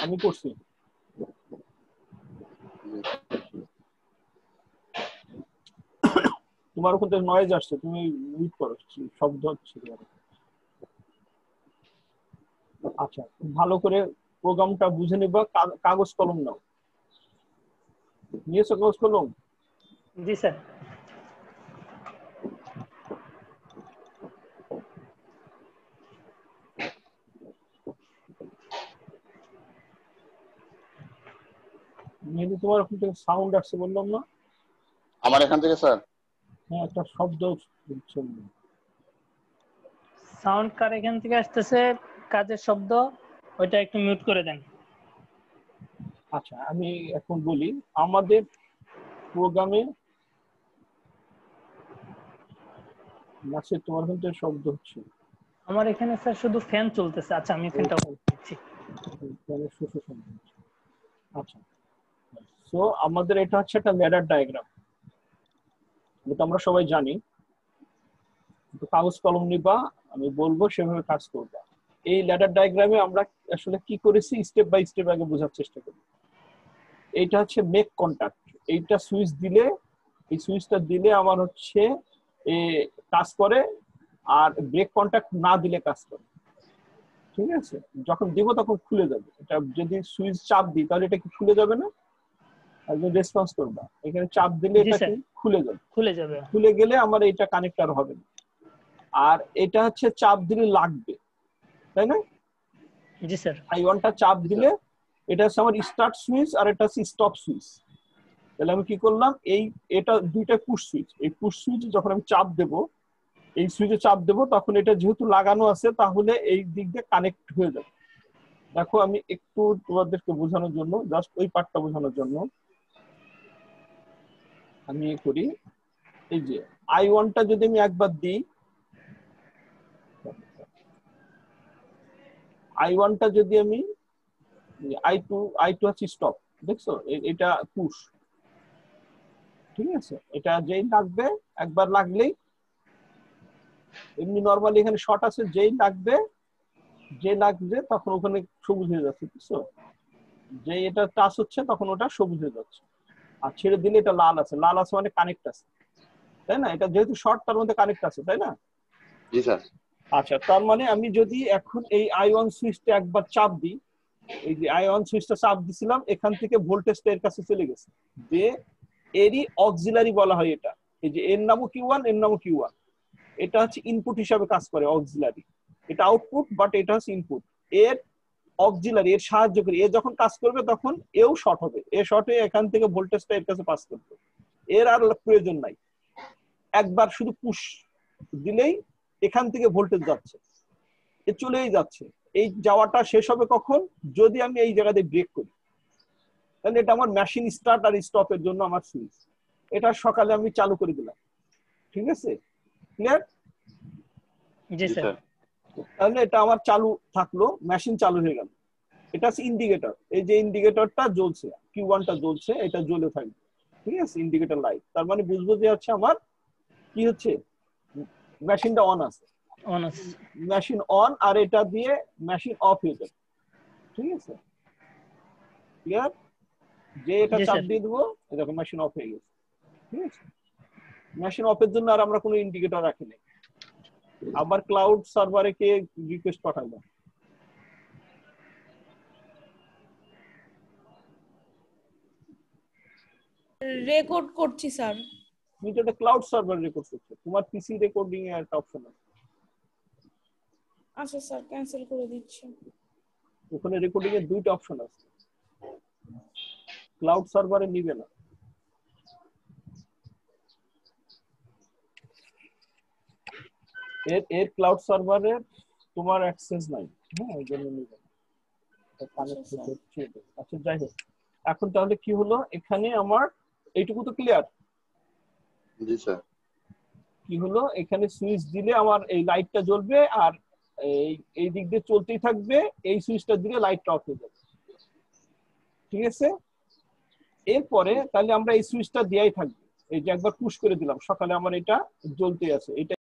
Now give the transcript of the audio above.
আমি করছি। তোমার ওখান থেকে নয়েজ আসছে, তুমি মিউট করো, শব্দ হচ্ছে। আচ্ছা, ভালো করে প্রোগ্রামটা বুঝে নিবা। কাগজ কলম নাও, নিয়েছো কাগজ কলম? জি স্যার। মেহেদি, তোমার ওখান থেকে সাউন্ড আসছে বললাম না? আমার এখান থেকে স্যার? হ্যাঁ, একটা শব্দ হচ্ছে। সাউন্ড কার এখান থেকে আসতেছে? কাজের শব্দ, ওইটা একটু মিউট করে দেন। আচ্ছা, আমি এখন বলি আমাদের প্রোগ্রামে নাচের তোমার ওখান থেকে শব্দ হচ্ছে। আমার এখানে স্যার শুধু ফ্যান চলতেছে। আচ্ছা, আমি ফ্যানটা অফ করছি। আচ্ছা, সো আমাদের এটা হচ্ছে একটা ল্যাডার ডায়াগ্রাম, এটা আমরা সবাই জানি। কাগজ কলম নিবা, আমি বলবো সেভাবে কাজ করবা। এই ল্যাডার ডায়াগ্রামে আমরা আসলে কি করেছি স্টেপ বাই স্টেপ আগে বোঝার চেষ্টা করি। এইটা হচ্ছে মেক কন্টাক্ট, এইটা সুইচ দিলে, এই সুইচটা দিলে আমার হচ্ছে কাজ করে, আর ব্রেক কন্টাক্ট না দিলে কাজ করে। ঠিক আছে, যখন দিব তখন খুলে যাবে। এটা যদি সুইচ চাপ দিই তাহলে এটা কি খুলে যাবে না? একদম রেসপন্স করবা, এখানে চাপ দিলে এটা কি খুলে যাবে। খুলে যাবে, খুলে গেলে আমার এটা কানেক্টর হবে না। আর এটা হচ্ছে চাপ দিলে লাগবে, তাই না? জি স্যার। I1টা চাপ দিলে এটা হচ্ছে আমার স্টার্ট সুইচ, আর এটা হচ্ছে স্টপ সুইচ। তাহলে আমি কি করলাম, এটা দুইটা পুশ সুইচ। এই পুশ সুইচ যখন আমি চাপ দেব, এই সুইচে চাপ দেব, তখন এটা যেহেতু লাগানো আছে তাহলে এই দিক দিয়ে কানেক্ট হয়ে যাবে। দেখো, আমি একটু তোমাদেরকে বোঝানোর জন্য, জাস্ট ওই পার্টটা বোঝানোর জন্য আমি করি। এই যে I1টা যদি আমি একবার দিই, I1টা যদি আমি, I2 হচ্ছে স্টপ, দেখছো? এটা পুশ। ঠিক আছে, এটা যেই লাগবে, একবার লাগলেই, এমনি নরমালি এখানে শর্ট আছে, যেই লাগবে, যে লাগবে তখন ওখানে সবুজ হয়ে যাচ্ছে, বুঝছো? যে এটা টাচ হচ্ছে তখন ওটা সবুজ হয়ে যাচ্ছে, আর ছেড়ে দিলে এটা লাল আছে। লাল আছে মানে কানেক্ট আছে, তাই না? এটা যেহেতু শর্ট, তার মধ্যে কানেক্ট আছে, তাই না? জি স্যার। আচ্ছা, তার মানে আমি যদি এখন এই I1 সুইচটা একবার চাপ দিই, এই যে I1 সুইচটা চাপ দিছিলাম, এখান থেকে ভোল্টেজটা এর কাছে চলে গেছে, যে এরই অক্সিলারি বলা হয় এটা। এই যে এর নামও Q1, এর নামও Q1। এটা হচ্ছে ইনপুট হিসাবে কাজ করে, অক্সিলারি। এটা আউটপুট, বাট এটা হচ্ছে ইনপুট। এর অক্সিলারি, এর সাহায্য করে, এ যখন কাজ করবে তখন এও শর্ট হবে, এ শর্ট হয়ে এখান থেকে ভোল্টেজটা এর কাছে পাস করবে। এর আর প্রয়োজন নাই, একবার শুধু পুশ দিলেই এখান থেকে ভোল্টেজ যাচ্ছে, এ চলেই যাচ্ছে। এই যাওয়াটা শেষ হবে কখন? যদি আমি এই জায়গাতে ব্রেক করি, তাহলে এটা আমার মেশিন স্টার্ট আর স্টপের জন্য আমার সুইচ। এটা সকালে আমি চালু করে দিলাম, ঠিক আছে? ক্লিয়ার? জি স্যার। তাহলে এটা আমার চালু থাকলো, মেশিন চালু হয়ে গেল। এটা হচ্ছে ইন্ডিকেটর, এই যে ইন্ডিকেটরটা জ্বলছে, Q1টা জ্বলছে, এটা জ্বলে থাকবে। ঠিক আছে, ইন্ডিকেটর লাইট, তার মানে বুঝবো যে হচ্ছে আমার কি হচ্ছে, মেশিনটা অন আছে। অন আছে। মেশিন অন, আর এটা দিয়ে মেশিন অফ হয়ে যাবে। ঠিক আছে, ক্লিয়ার? যে এটা চাপ দিয়ে দেবো, দেখো মেশিন অফ হয়ে গেছে। ঠিক আছে, মেশিন অফের জন্য আর আমরা কোনো ইন্ডিকেটর রাখি নাই। আবার ক্লাউড সার্ভারে কে রিকোয়েস্ট পাঠাবো? রেকর্ড করছি স্যার। তুমি তো এটা ক্লাউড সার্ভার রেকর্ড করছো, তোমার পিসি রেকর্ডিং এর একটা অপশন আছে। আচ্ছা স্যার, ক্যান্সেল করে দিচ্ছি। ওখানে রেকর্ডিং এর দুইটা অপশন আছে, ক্লাউড সার্ভারে নিবে না। এর ক্লাউড সার্ভারে তোমার অ্যাক্সেস নাই, হ্যাঁ, এই জন্য নিবে না। আচ্ছা, যাই হোক, এখন তাহলে কি হলো, এখানে আমার এইটুকু তো ক্লিয়ার? জি স্যার। কি হলো, এখানে সুইচ দিলে আমার এই লাইটটা জ্বলবে, আর এই দিক দিয়ে চলতেই থাকবে, এই সুইচটা দিলে লাইটটা অফ হয়ে যাবে। ঠিক আছে, এরপরে তাহলে আমরা এই সুইচটা দেয়াই থাকবে। এই যে একবার পুশ করে দিলাম, সকালে আমার এটা জ্বলতে আছে, এটা